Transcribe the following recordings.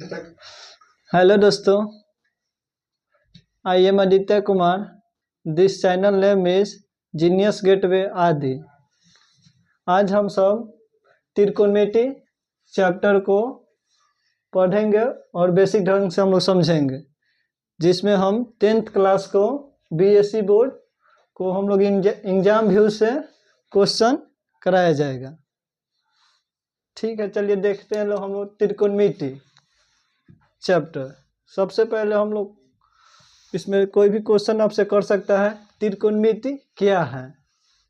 Hello दोस्तों, I am Aditya Kumar. This channel name is genius gateway आदि। आज हम सब त्रिकोणमिति चैप्टर को पढ़ेंगे और बेसिक ढंग से हम लोग समझेंगे, जिसमें हम 10th क्लास को बीएससी बोर्ड को हम लोग एग्जाम व्यू से क्वेश्चन कराया जाएगा। ठीक है, चलिए देखते हैं हम लोग त्रिकोणमिति चैप्टर। सबसे पहले हम लोग इसमें कोई भी क्वेश्चन आपसे कर सकता है, त्रिकोणमिति क्या है,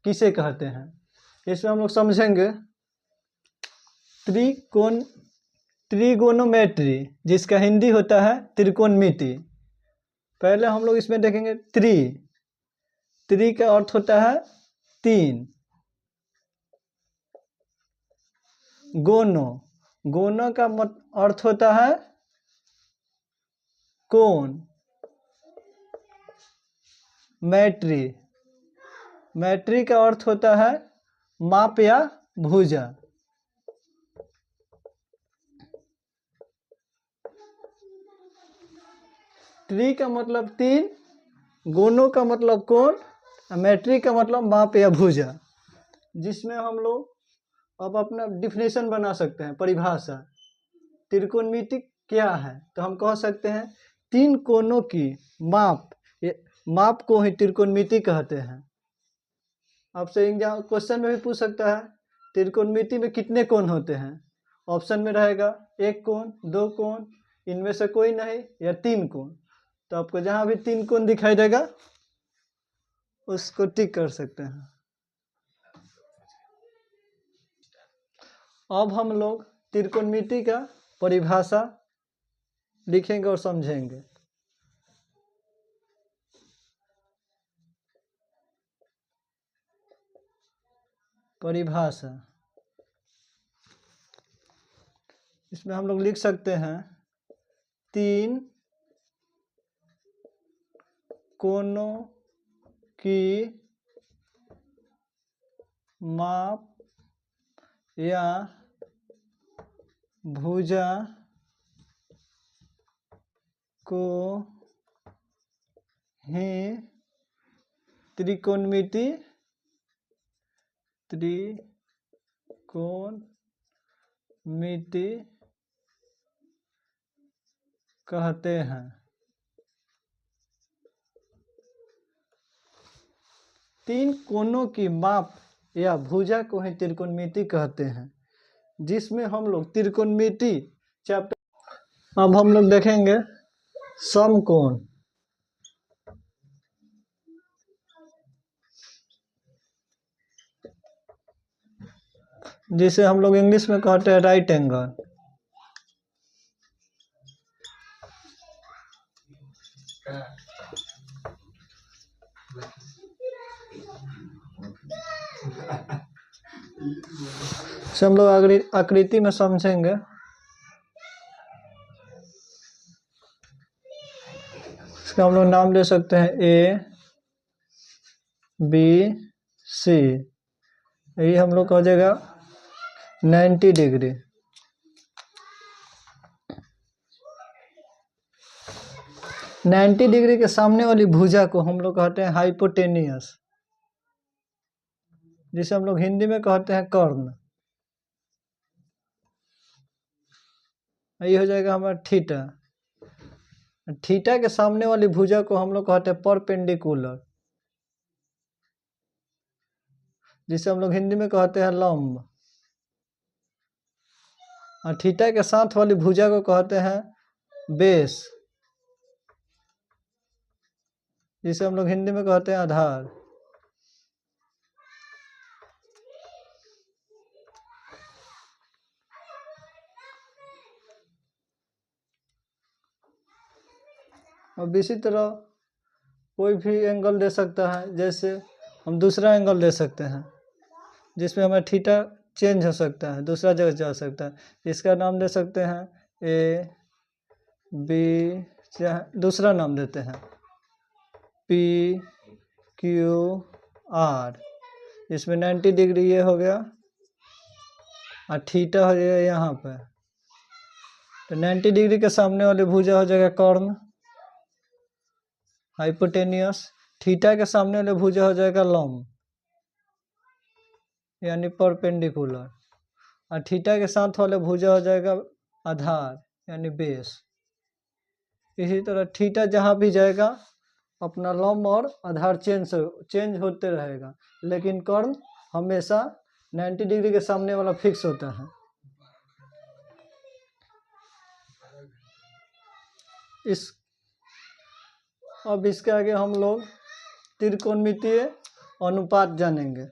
किसे कहते हैं। इसमें हम लोग समझेंगे त्रिगोनोमेट्री, जिसका हिंदी होता है त्रिकोणमिति। पहले हम लोग इसमें देखेंगे त्रि का अर्थ होता है तीन। गोनो का अर्थ होता है कोण। मैट्री का अर्थ होता है माप या भुजा। त्रि का मतलब तीन, गोनो का मतलब कोण, मैट्री का मतलब माप या भुजा। जिसमें हम लोग अब अपना डिफिनेशन बना सकते हैं, परिभाषा। त्रिकोणमिति क्या है, तो हम कह सकते हैं तीन कोणों की माप को ही त्रिकोणमिति कहते हैं। आपसे एग्जाम क्वेश्चन में भी पूछ सकता है त्रिकोणमिति में कितने कोण होते हैं। ऑप्शन में रहेगा एक कोण, दो कोण, इनमें से कोई नहीं, या तीन कोण। तो आपको जहां भी तीन कोण दिखाई देगा उसको टिक कर सकते हैं। अब हम लोग त्रिकोणमिति का परिभाषा लिखेंगे और समझेंगे। परिभाषा, इसमें हम लोग लिख सकते हैं तीन कोणों की माप या भुजा को ही त्रिकोणमिति कहते हैं। तीन कोणों की माप या भुजा को ही त्रिकोणमिति कहते हैं, जिसमें हम लोग त्रिकोणमिति चैप्टर। अब हम लोग देखेंगे समकोण, जिसे हम लोग इंग्लिश में कहते हैं राइट एंगल। से हम लोग आकृति में समझेंगे। इसका हम लोग नाम ले सकते हैं ए बी सी। यही हम लोग कह देगा 90 डिग्री। नाइन्टी डिग्री के सामने वाली भुजा को हम लोग कहते हैं हाइपोटेनियस, जिसे हम लोग हिंदी में कहते हैं कर्ण। ये हो जाएगा हमारा थीटा। थीटा के सामने वाली भुजा को हम लोग कहते हैं परपेंडिकुलर, जिसे हम लोग हिंदी में कहते हैं लंब। और थीटा के साथ वाली भुजा को कहते हैं बेस, जिसे हम लोग हिंदी में कहते हैं आधार। अब इसी तरह कोई भी एंगल दे सकता है, जैसे हम दूसरा एंगल दे सकते हैं जिसमें हमें थीटा चेंज हो सकता है, दूसरा जगह जा सकता है। इसका नाम दे सकते हैं ए बी, दूसरा नाम देते हैं पी क्यू आर। इसमें 90 डिग्री ये हो गया और थीटा हो गया यहाँ पर। तो 90 डिग्री के सामने वाली भुजा हो जाएगा कर्ण हाइपोटेनियस। थीटा के सामने वाले भुजा हो जाएगा लंब यानी परपेंडिकुलर। और थीटा के साथ वाले भुजा हो जाएगा आधार यानी बेस। इसी तरह थीटा जहाँ भी जाएगा अपना लंब और आधार चेंज होते रहेगा, लेकिन कर्ण हमेशा 90 डिग्री के सामने वाला फिक्स होता है। अब इसके आगे हम लोग त्रिकोणमितीय अनुपात जानेंगे।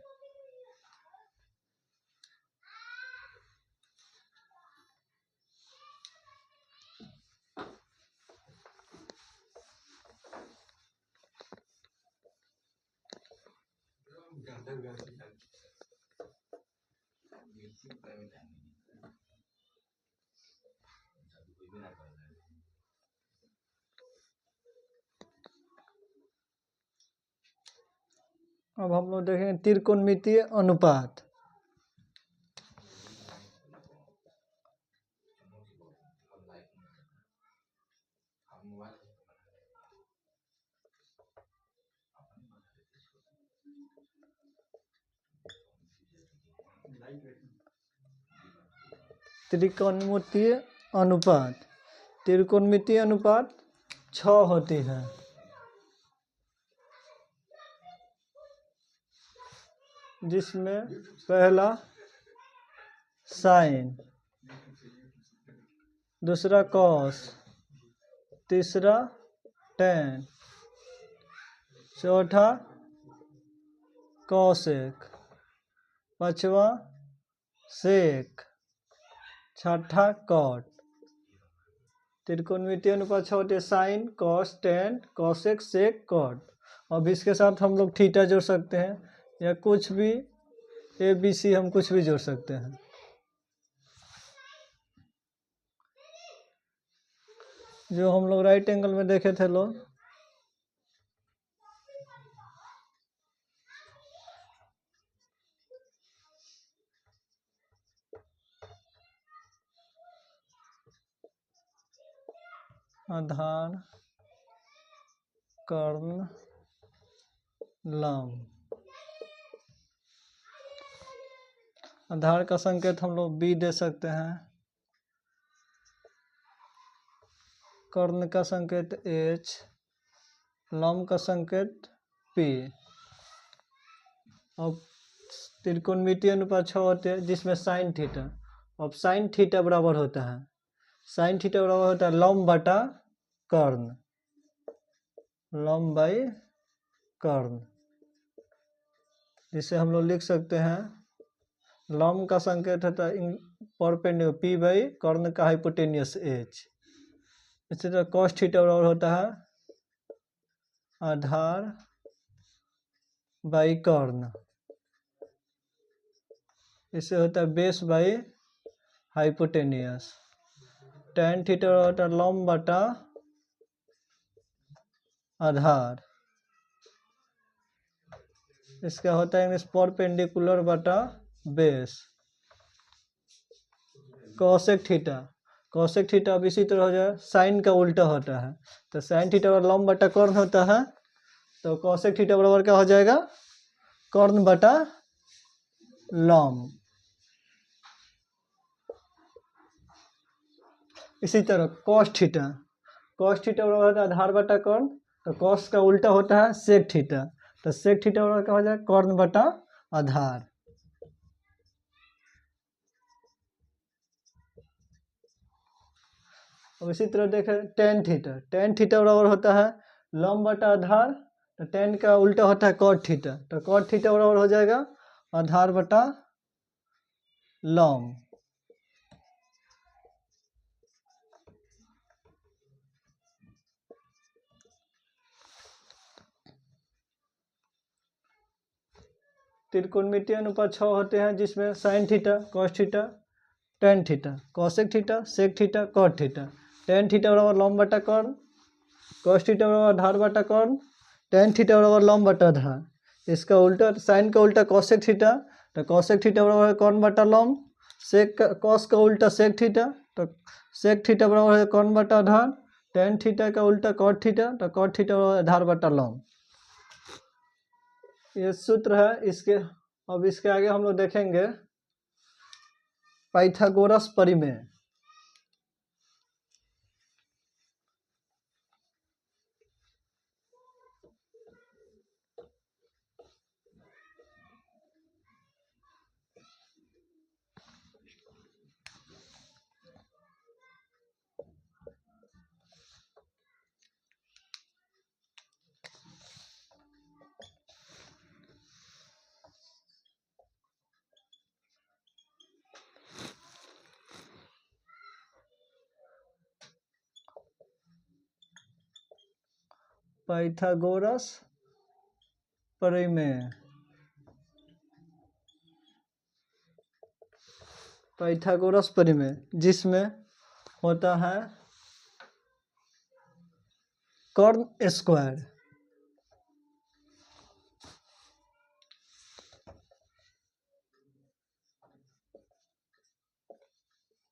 अब हम लोग देखेंगे त्रिकोणमितीय अनुपात। त्रिकोणमितीय अनुपात, त्रिकोणमितीय अनुपात 6 होती है। जिसमें पहला साइन, दूसरा कॉस, तीसरा टेन, चौथा कॉसेक, पांचवा सेक, छठा कॉट। त्रिकोणमितीय अनुपात 6 होते हैं साइन, कॉस, टेन, कॉसेक, सेक, कॉट। अब इसके साथ हम लोग थीटा जोड़ सकते हैं या कुछ भी ABC हम कुछ भी जोड़ सकते हैं। जो हम लोग राइट एंगल में देखे थे लोग, आधार, कर्ण, लंब। आधार का संकेत हम लोग B दे सकते हैं, कर्ण का संकेत H, लंब का संकेत P। अब त्रिकोणमितीय अनुपात 6 होते हैं जिसमें साइन थीटा। अब साइन थीटा बराबर होता है, साइन थीटा बराबर होता है लंब बटा कर्ण, लंब बाई कर्ण। जिसे हम लोग लिख सकते हैं लंब का संकेत होता है परपेंडिकुलर P बाई कर्ण का हाइपोटेनियस H। इसी तरह कॉस थीटा बराबर होता है आधार बाई कर्ण। इससे होता है base by hypotenuse. Ten theta बराबर होता है लंब बटा आधार। इसका होता है परपेंडिकुलर बटा base. Cosec theta, cosec theta अब इसी तरह हो जाए साइन का उल्टा होता है, तो साइन थीटा बराबर लंब बटा कर्ण होता है, तो कॉसेक थीटा बराबर क्या हो जाएगा कर्ण बटा लंब। इसी तरह कॉस थीटा, कॉस थीटा बराबर होता है आधार बटा कर्ण, तो कॉस का उल्टा होता है सेक थीटा, तो सेक थीटा बराबर क्या हो जाएगा कर्ण बटा आधार। अब इसी तरह देखें टेन थीटा, टेन थीटा बराबर होता है लंब बटा आधार, तो टेन का उल्टा होता है कॉट थीटा, तो कॉट थीटा बराबर हो जाएगा आधार बटा लंब। त्रिकोणमितीय अनुपात 6 होते हैं जिसमें sine theta, cos theta, tan theta, cosec theta, sec theta, cot theta. Tan theta बराबर लंब बटा कर्ण, कॉस थीटा बराबर आधार बटा कर्ण, टेन थीटा बराबर लंब बटा आधार। इसका उल्टा साइन का उल्टा कॉसेक थीटा, तो कॉसेक थीटा बराबर कर्ण बटा लंब। सेक का कॉस का उल्टा सेक थीटा, तो सेक थीटा बराबर है कौन बटा आधार, टेन थीटा का उल्टा कॉट थीटा, तो कॉट थीटा बराबर आधार बटा लॉन्ग। ये सूत्र है इसके। अब इसके आगे हम लोग देखेंगे पाइथागोरस परिमेय। पाइथागोरस परिमेय। पाइथागोरस परिमेय जिसमें होता है कर्ण स्क्वायर।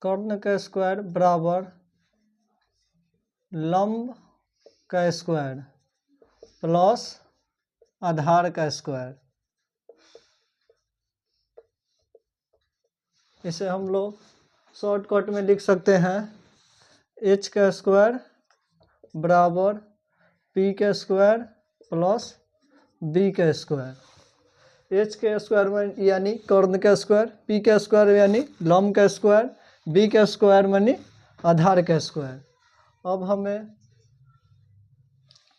कर्ण का स्क्वायर बराबर लंब का स्क्वायर प्लस आधार का स्क्वायर। इसे हम लोग शॉर्टकट में लिख सकते हैं h का स्क्वायर बराबर p का स्क्वायर प्लस b का स्क्वायर। h के स्क्वायर में यानी कर्ण का स्क्वायर, p का स्क्वायर यानी लंब का स्क्वायर, b का स्क्वायर यानी आधार का स्क्वायर। अब हमें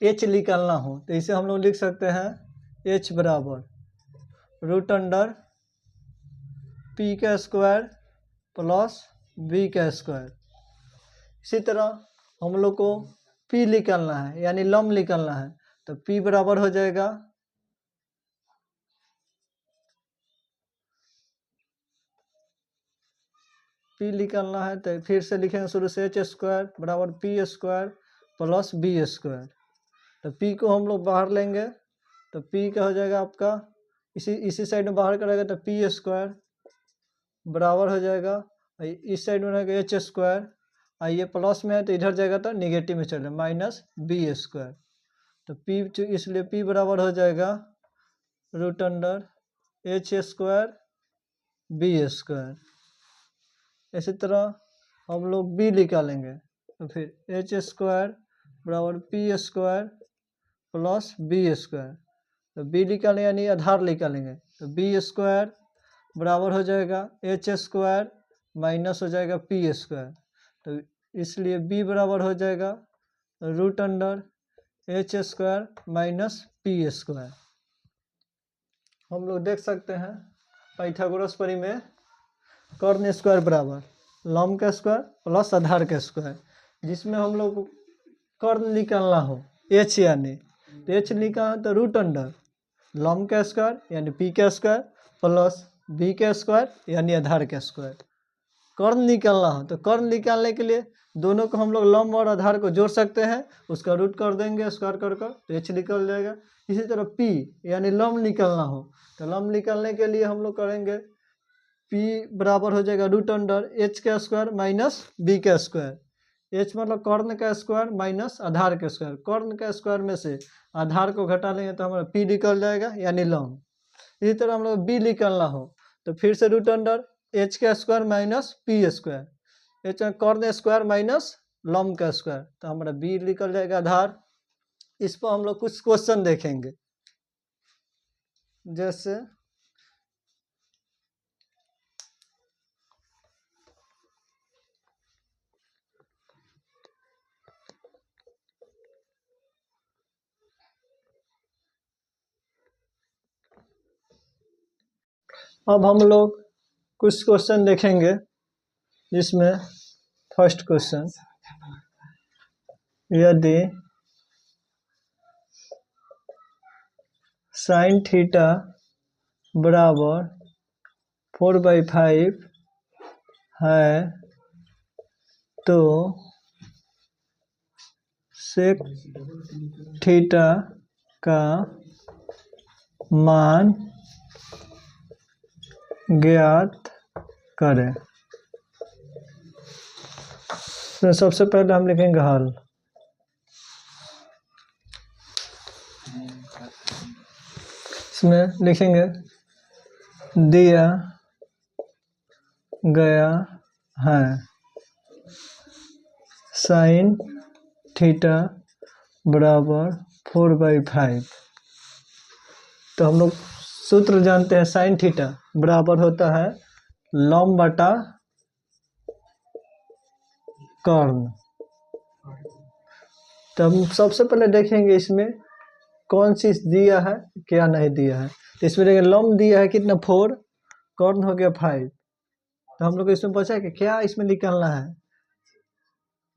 h निकालना हो तो इसे हम लोग लिख सकते हैं h बराबर रूट अंडर p का स्क्वायर प्लस b का स्क्वायर। इसी तरह हम लोग को p निकालना है यानी लंब निकालना है, तो p बराबर हो जाएगा p निकालना है तो फिर से लिखेंगे शुरू से h स्क्वायर बराबर p square plus b square. तो p को हम लोग बाहर लेंगे तो p का हो जाएगा आपका इसी साइड में बाहर करेगा तो p स्क्वायर बराबर हो जाएगा, इस साइड में रहेगा h स्क्वायर, ये प्लस में है तो इधर जाएगा तो निगेटिव में चले माइनस b स्क्वायर। तो p इसलिए p बराबर हो जाएगा root under h square b square. इसी तरह हम लोग b निकालेंगे तो फिर h स्क्वायर बराबर p square plus b square. तो b निकालेंगे यानी आधार निकालेंगे तो b स्क्वायर बराबर हो जाएगा h स्क्वायर माइनस हो जाएगा p स्क्वायर। तो इसलिए b बराबर हो जाएगा root under h square minus p square. हम लोग देख सकते हैं पाइथागोरस परिमेय कर्ण स्क्वायर बराबर लंब का स्क्वायर प्लस आधार का स्क्वायर, जिसमें हम लोग कर्ण निकालना हो h यानी तो h निकालना तो रूट अंडर लंब का स्क्वायर यानी p का स्क्वायर प्लस b का स्क्वायर यानी आधार का स्क्वायर। कर्ण निकालना हो तो कर्ण निकालने के लिए दोनों को हम लोग लंब और आधार को जोड़ सकते हैं, उसका रूट कर देंगे स्क्वायर कर तो h निकल जाएगा। इसी तरह p यानी लंब निकालना हो तो लंब निकालने के लिए हम लोग करेंगे p बराबर हो जाएगा रूट अंडर h का स्क्वायर माइनस b का स्क्वायर। h मतलब कर्ण का स्क्वायर माइनस आधार का स्क्वायर, कर्ण का स्क्वायर में से आधार को घटा लेंगे तो हमारा p निकल जाएगा यानी लंब। इसी तरह हम लोग b निकालना हो तो फिर से रूट अंडर h का square minus p square, h कर्ण स्क्वायर माइनस लंब का स्क्वायर, तो हमारा b निकल जाएगा आधार। इस पर हम लोग कुछ क्वेश्चन देखेंगे, जैसे अब हम लोग कुछ क्वेश्चन देखेंगे, जिसमें फर्स्ट क्वेश्चन यदि साइन थीटा बराबर 4/5 है तो सेक थीटा का मान ज्ञात करें। तो सबसे पहले हम लिखेंगे हल। इसमें लिखेंगे दिया गया है साइन थीटा बराबर 4/5। तो हम लोग सूत्र जानते हैं, साइन थीटा बराबर होता है लॉम्ब बटा कर्ण। तो हम सबसे पहले देखेंगे इसमें कौन सी दिया है क्या नहीं दिया है। तो इसमें देखेंगे लॉम्ब दिया है कितना 4, कर्ण हो गया 5। तो हम लोग को इसमें पूछा कि क्या इसमें निकालना है।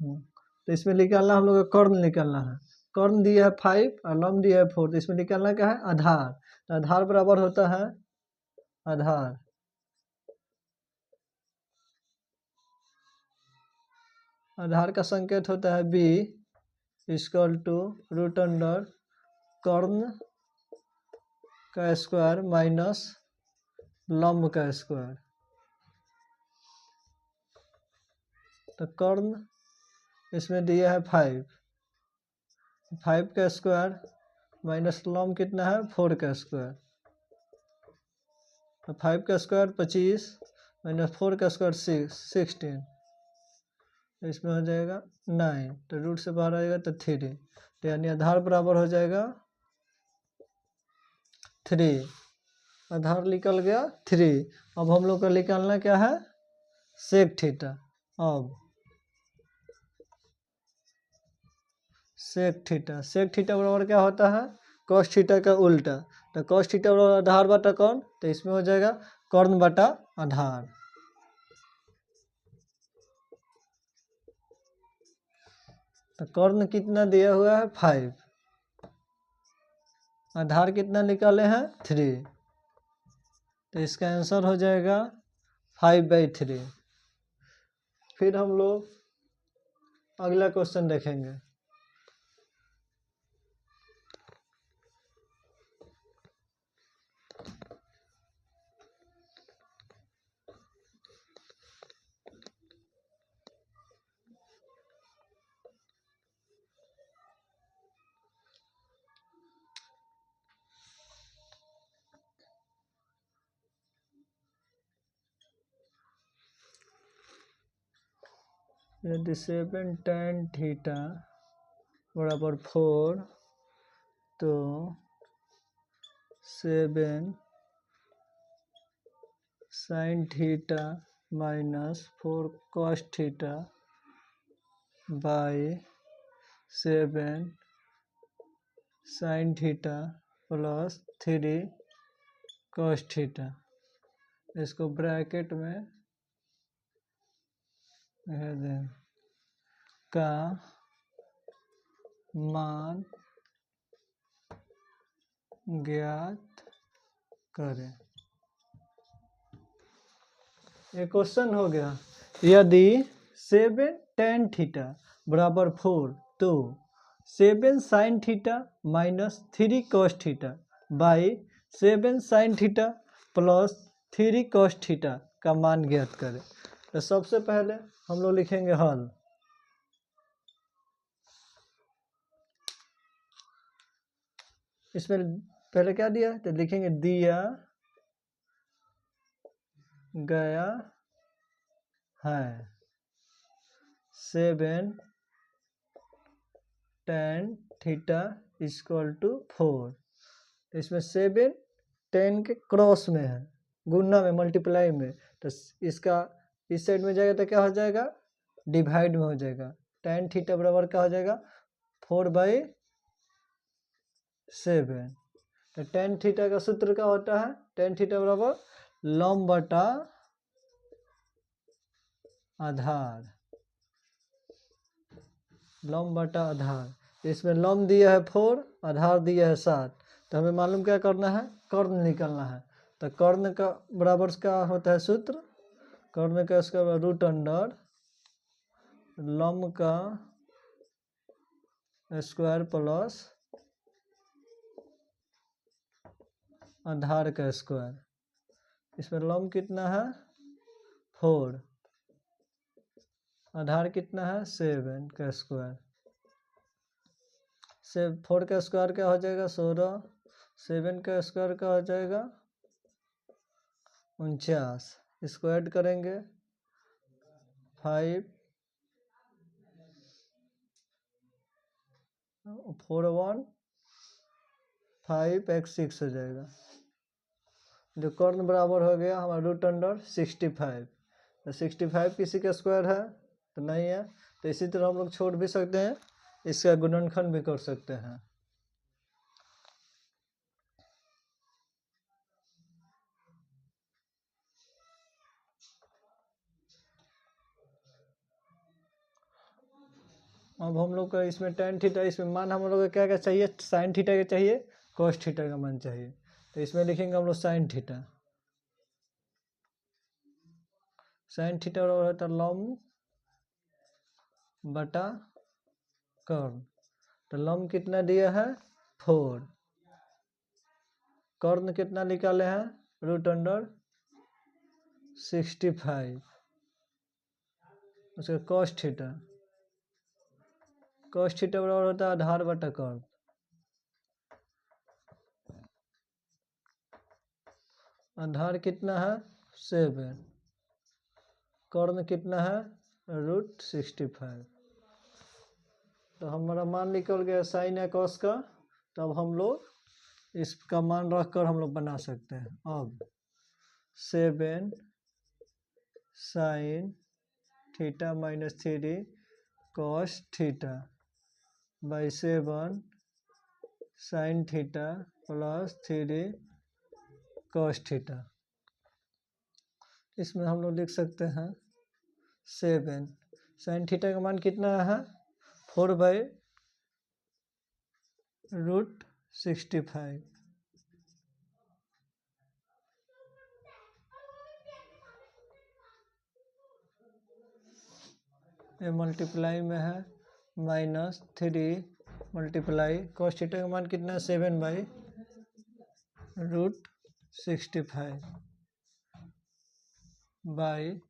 तो इसमें निकालना हम लोग को कर्ण निकालना है। कर्ण दिया है 5 और लंब दिया है 4। तो इसमें निकालना क्या है आधार। तो आधार बराबर होता है आधार आधार का संकेत होता है b equal to root under कर्ण का स्क्वायर माइनस लंब का स्क्वायर। तो कर्ण इसमें दिया है 5 का स्क्वायर माइनस लंब कितना है 4 का स्क्वायर। तो 5 का स्क्वायर 25 माइनस 4 का स्क्वायर 16। तो इसमें हो जाएगा 9। तो रूट से बाहर आएगा तो 3। तो यानी आधार बराबर हो जाएगा 3। आधार निकल गया 3। अब हम लोग को निकालना क्या है सेक थीटा। अब सेक थीटा बराबर क्या होता है कॉस थीटा का उल्टा। तो कॉस थीटा बराबर आधार बटा कौन, तो इसमें हो जाएगा कर्ण बटा आधार। तो कर्ण कितना दिया हुआ है 5, आधार कितना निकाले हैं 3। तो इसका आंसर हो जाएगा 5/3। फिर हम लोग अगला क्वेश्चन देखेंगे। यदि 7 tan थीटा बराबर 4 तो 7 sin theta minus 4 cos theta by 7 sin theta plus 3 cos theta. इसको ब्रैकेट में का मान ज्ञात करें। ये क्वेश्चन हो गया। यदि 7 tan थीटा बराबर 4 तो 7 sin theta minus 3 cos theta by 7 sin theta plus 3 cos theta का मान ज्ञात करें। तो सबसे पहले हम लोग लिखेंगे हल। इसमें पहले क्या दिया तो लिखेंगे दिया गया है 7 tan थीटा इक्वल टू 4। इसमें 7 10 के क्रॉस में है, गुना में मल्टीप्लाई में। तो इसका इस साइड में जाएगा तो क्या हो जाएगा डिवाइड में हो जाएगा। tan थीटा बराबर क्या हो जाएगा 4/7। तो tan थीटा का सूत्र क्या होता है tan थीटा बराबर लंब बटा आधार। लंब बटा आधार। इसमें लंब दिया है 4, आधार दिया है 7। तो हमें मालूम क्या करना है कर्ण निकालना है। तो कर्ण का बराबर क्या होता है सूत्र, कर्ण का इसका रूट अंडर लंब का स्क्वायर प्लस आधार का स्क्वायर। इसमें लंब कितना है 4 आधार कितना है 7 का स्क्वायर से 4 का स्क्वायर क्या हो जाएगा 16, 7 का स्क्वायर क्या हो जाएगा 49, इसको ऐड करेंगे 5 4 1 5 x 6 हो जाएगा, जो कर्ण बराबर हो गया हमारा √65। तो 65 किसी का स्क्वायर है तो नहीं है, तो इसी तरह हम लोग छोड़ भी सकते हैं, इसका गुणनखंड भी कर सकते हैं। अब हम लोग का इसमें tan थीटा, इसमें मान हम लोग का क्या क्या चाहिए, sin थीटा का चाहिए, cos थीटा का मान चाहिए। तो इसमें लिखेंगे हम लोग sin थीटा, sin थीटा बराबर होता है लंब बटा कर्ण। तो लंब कितना दिया है 4, कर्ण कितना निकाले हैं √65, उसका cos थीटा, cos थीटा बराबर होता है आधार बटा कर्ण। आधार कितना है 7, कर्ण कितना है √65। तो हमारा मान निकल गया साइन या कॉस का। तो अब हम लोग इसका मान रखकर हम लोग बना सकते हैं। अब 7 sine theta -3 cos theta by 7 sine theta +3 cos theta. इसमें हम लोग लिख सकते हैं 7 साइन थीटा का मान कितना है 4/√65। ये मल्टीप्लाई में है -3 मल्टीप्लाई कॉस थीटा का मान कितना है 7/√65 बाई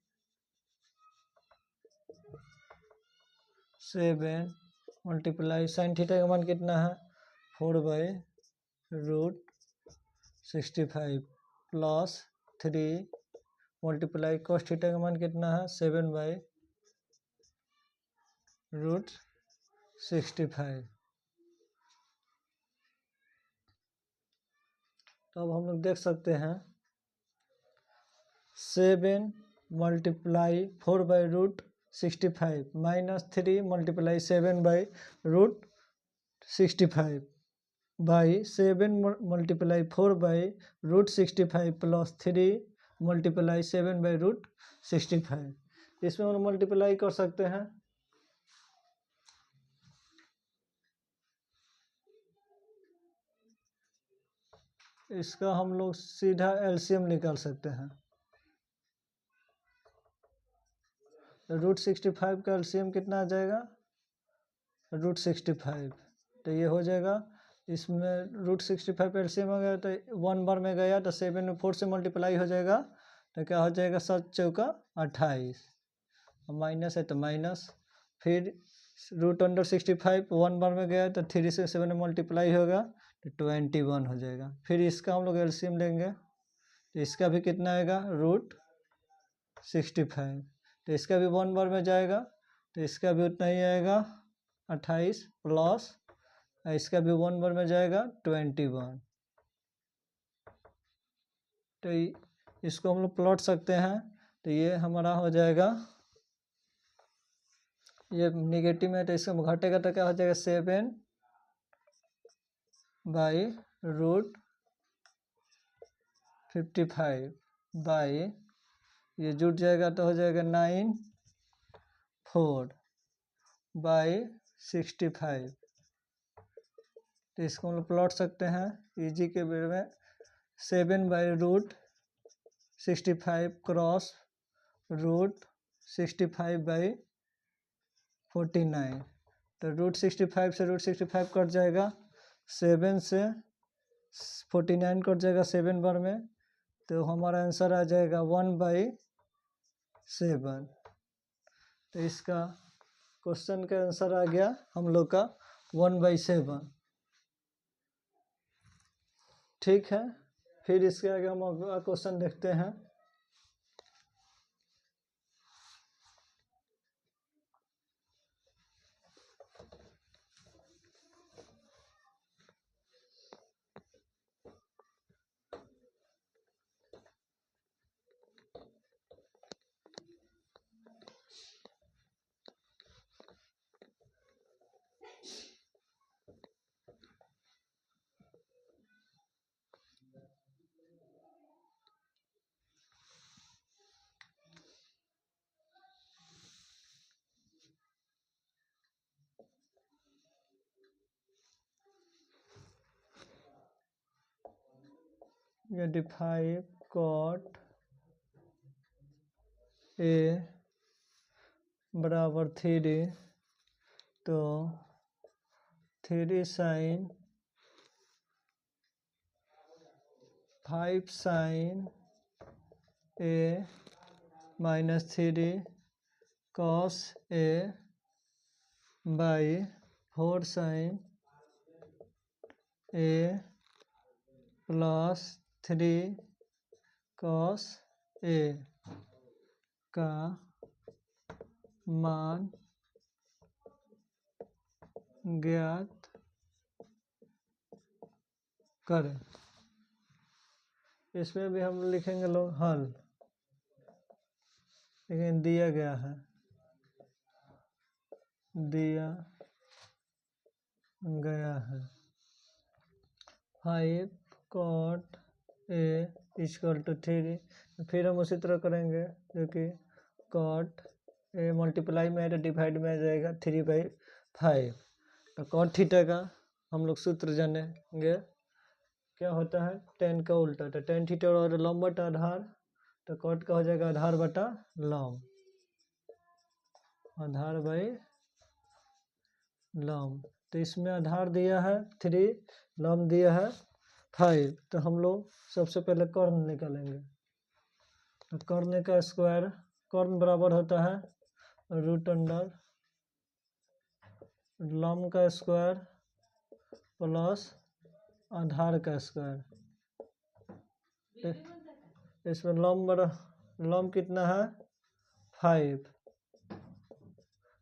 7 मल्टीप्लाई साइन थीटा का मान कितना है 4/√65 +3 मल्टीप्लाई कॉस थीटा का मान कितना है 7/√65। तो अब हम लोग देख सकते हैं 7 multiply 4/√65 -3 multiply 7/√65 by 7 multiply 4/√65 +3 multiply 7/√65। इसमें हम मल्टीप्लाई कर सकते हैं। इसका हम लोग सीधा एलसीएम निकाल सकते हैं। √65 का एलसीएम कितना आ जाएगा √65, तो ये हो जाएगा। इसमें √65 एलसीएम हो गया तो 1 बार में गया तो 7 में 4 से मल्टीप्लाई हो जाएगा, तो क्या हो जाएगा 7 चौका 28, माइनस है तो माइनस, फिर √65 1 बार में गया तो 3 से 7 में मल्टीप्लाई होगा तो 21 हो जाएगा। फिर इसका हम लोग एलसीएम लेंगे तो इसका भी कितना आएगा √65, तो इसका भी 1 बार में जाएगा तो इसका भी उतना ही आएगा 28 प्लस इसका भी 1 बार में जाएगा 21। तो इसको हम लोग प्लॉट सकते हैं, तो ये हमारा हो जाएगा, ये निगेटिव में तो इसको घटेगा तो क्या हो जाएगा 7/√55 बाई ये जुट जाएगा तो हो जाएगा 94/65। तो इसको हम लोग प्लॉट सकते हैं इजी के बेर में 7/√65 क्रॉस √65/49। तो √65 से √65 कट जाएगा, 7 से 49 कट जाएगा 7 बार में, तो हमारा आंसर आ जाएगा 1/7। तो इसका क्वेश्चन का आंसर आ गया हम लोग का 1/7। ठीक है, फिर इसके आगे हम अगला क्वेश्चन देखते हैं। यदि 5 cot A बराबर 3 तो 3 sin 5 sin A minus 3 cos A by 4 sin A plus 3 cos A का मान ज्ञात करें। इसमें भी हम लिखेंगे लोग हल, लेकिन दिया गया है, दिया गया है 5 cot A इक्वल टू 3। फिर हम उसी तरह करेंगे, जो कि cot A मल्टीप्लाई में है तो डिवाइड में आ जाएगा 3/5। तो cot थीटा का हम लोग सूत्र जानेंगे, क्या होता है tan का उल्टा। तो tan थीटा और लंब बटा आधार, तो cot का हो जाएगा आधार बटा लंब, आधार बाई लंब। तो इसमें आधार दिया है 3, लंब दिया है 5। तो हम लोग सबसे पहले कर्ण निकालेंगे। तो कर्ण का स्क्वायर, कर्ण बराबर होता है रूट अंडर लंब का स्क्वायर प्लस आधार का स्क्वायर। इसमें लंब कितना है 5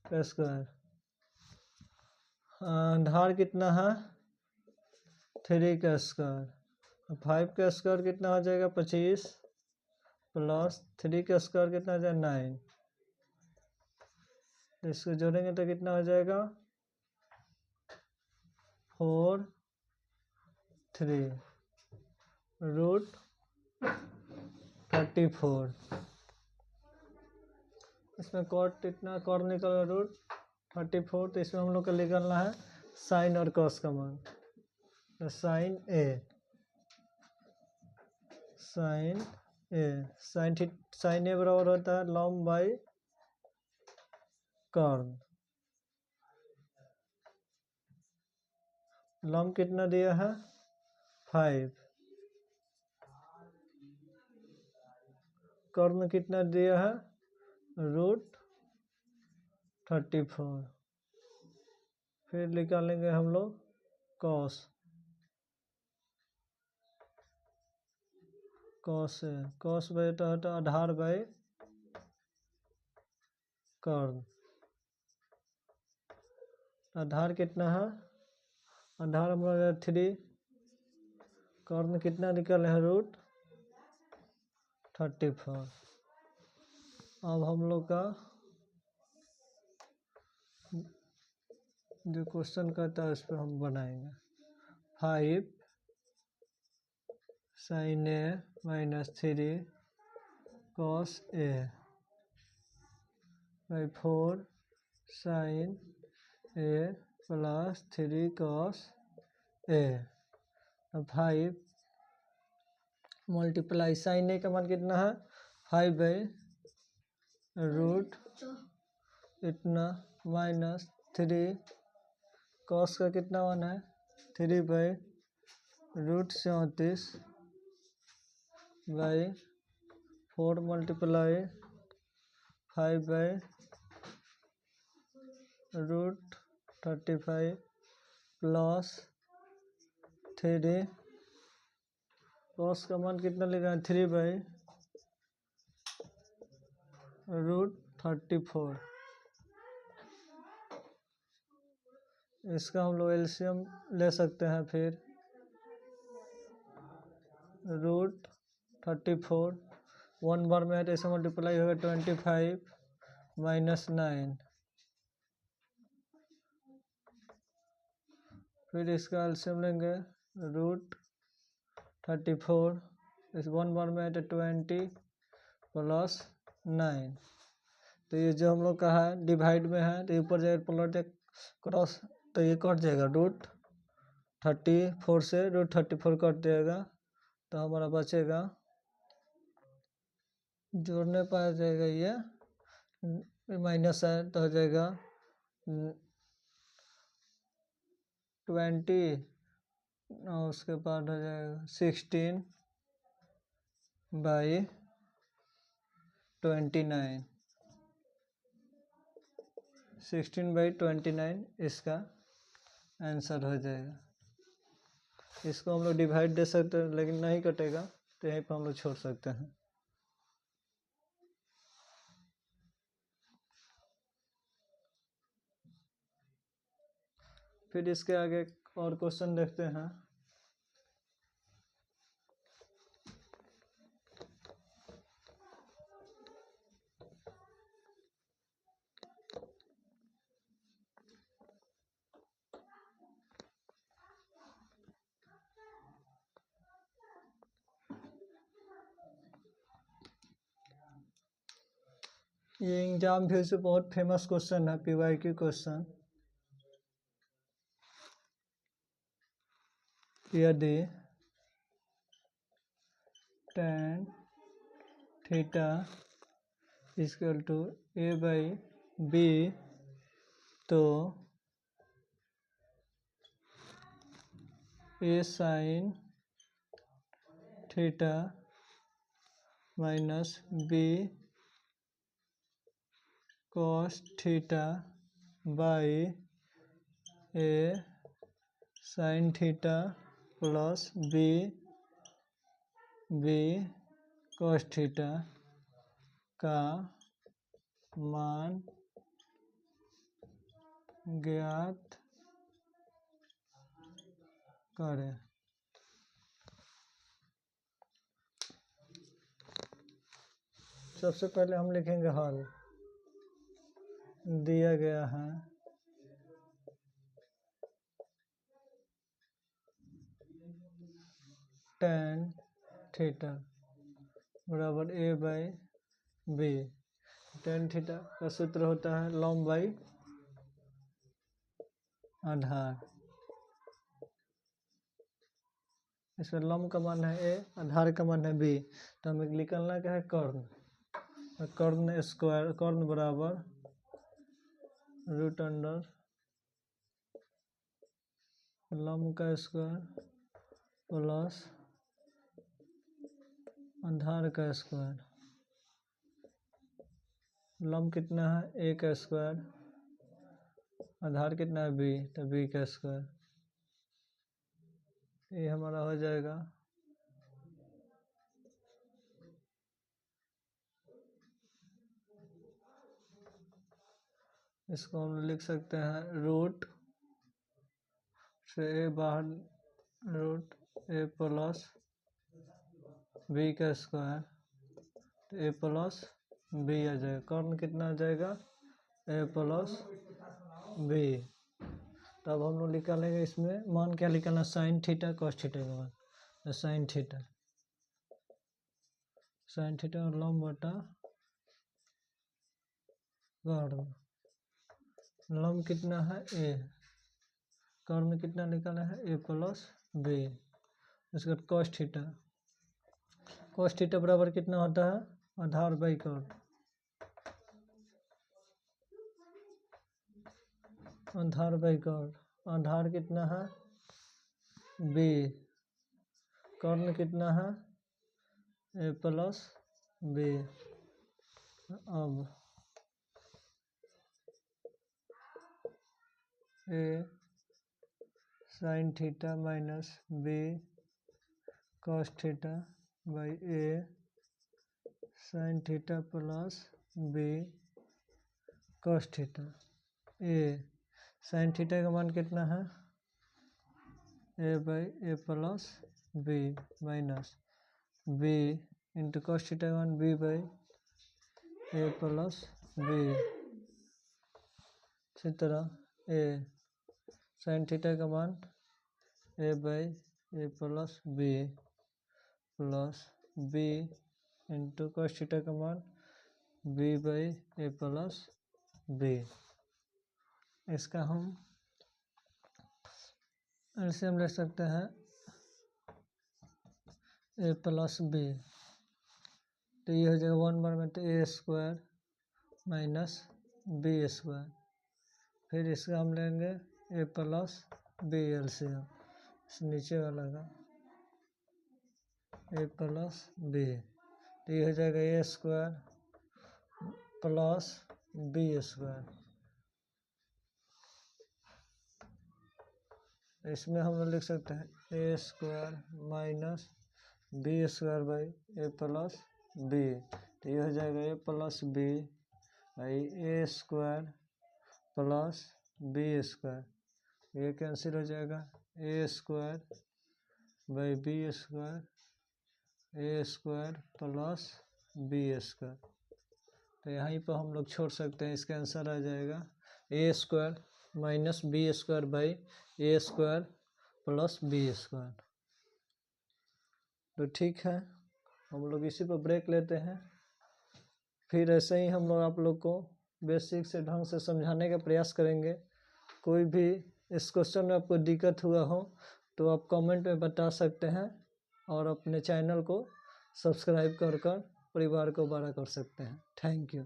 का स्क्वायर, आधार कितना है 3 का स्क्वायर। 5 का स्क्वायर कितना हो जाएगा 25 प्लस 3 का स्क्वायर कितना हो जाएगा 9। इसको जोड़ेंगे तो कितना हो जाएगा 4 3 रूट 34। इसमें कॉट इतना कॉट निकल रूट 34। तो इसमें हम लोग को निकालना है साइन और कॉस का मान। तो साइन ए बराबर होता है लंब बाई कर्ण। लंब कितना दिया है 5, कर्ण कितना दिया है रूट 34। फिर निकालेंगे हम लोग कॉस बेटा होता आधार बाई कर्ण। आधार कितना है, आधार हमारा 3, कर्ण कितना निकले है रूट 34। अब हम लोग का जो क्वेश्चन कहता है उस पर हम बनाएंगे 5 sin A minus 3 cos A by 4 sin A plus 3 cos A। 5 multiply sine A का मान कितना है 5 बाई रूट इतना माइनस 3 कॉस का कितना मान है 3 by root 34 by 4 multiply 5 by √35 plus 3 cos का मान कितना लिखा है 3/√34। इसका हम लोग एलसीएम ले सकते हैं फिर √34 1 बार में है तो ऐसे मल्टीप्लाई होगा 25 - 9। फिर इसका एलसीएम लेंगे √34 इस 1 बार में है तो 20 प्लस 9। तो ये जो हम लोग का है डिवाइड में है तो ऊपर जाएगा प्लस क्रॉस तो ये कट जाएगा √34 से √34 कट जाएगा तो हमारा बचेगा जोड़ने पाया जाएगा ये माइनस है तो हो जाएगा 20 और उसके बाद हो जाएगा 16/29 16/29 इसका आंसर हो जाएगा। इसको हम लोग डिवाइड दे सकते हैं लेकिन नहीं कटेगा तो यहीं पर हम लोग छोड़ सकते हैं। फिर इसके आगे और क्वेश्चन देखते हैं। ये एग्जाम भी से बहुत फेमस क्वेश्चन है पीवाईक्यू क्वेश्चन। यदि tan theta equal to a/b तो a sin theta minus b cos theta by a sin theta plus b cos theta का मान ज्ञात करें। सबसे पहले हम लिखेंगे हल। दिया गया है tan थीटा बराबर a/b। tan थीटा का सूत्र होता है लंब बाई आधार। इसमें लंब का मान है a, आधार का मान है b, तो हमें निकालना क्या है कर्ण। कर्ण स्क्वायर कर्ण बराबर रूट अंडर लंब का स्क्वायर प्लस आधार का स्क्वायर। लंब कितना है a का स्क्वायर, आधार कितना है b तो b का स्क्वायर। ये हमारा हो जाएगा इसको हम लिख सकते हैं रूट से a बाहर रूट a प्लस b का स्क्वायर तो a प्लस b आ जाएगा। कर्ण कितना आ जाएगा a प्लस b। तब हम लोग निकालेंगे इसमें मान क्या निकालना साइन थीटा कॉस थीटा का मान तो साइन थीटा और लंब बटा कर्ण। लंब कितना है a, कर्ण कितना निकाला है a प्लस b। उसके बाद कॉस थीटा बराबर कितना होता है आधार बाई कर्ण। आधार बाई कर्ण, आधार कितना है b, कर्ण कितना है a प्लस b। अब A sine theta minus B cos theta by A sine theta plus B cos theta. A sine theta का मान कितना है, A by A plus B minus B into cos theta का मान B by A plus B. इसी तरह A sine theta का मान A by A plus B into cos theta का मान B by A plus B. इसका हम एलसीएम ले सकते हैं ए प्लस बी, तो ये हो जाएगा 1 में तो ए स्क्वायर माइनस बी स्क्वायर। फिर इसका हम लेंगे ए प्लस बी एलसीएम, इस नीचे वाला का ए प्लस बी, तो ये हो जाएगा a square plus b square. इसमें हम लोग लिख सकते हैं a square minus b square by A plus b, तो ये हो जाएगा a plus b by a square plus b square, ये कैंसिल हो जाएगा a square by b square a square plus b square. तो यहीं पर हम लोग छोड़ सकते हैं, इसका आंसर आ जाएगा a square minus b square by a square plus b square. तो ठीक है, हम लोग इसी पर ब्रेक लेते हैं, फिर ऐसे ही हम लोग आप लोग को बेसिक से ढंग से समझाने का प्रयास करेंगे। कोई भी इस क्वेश्चन में आपको दिक्कत हुआ हो तो आप कमेंट में बता सकते हैं और अपने चैनल को सब्सक्राइब कर परिवार को बड़ा कर सकते हैं। Thank you.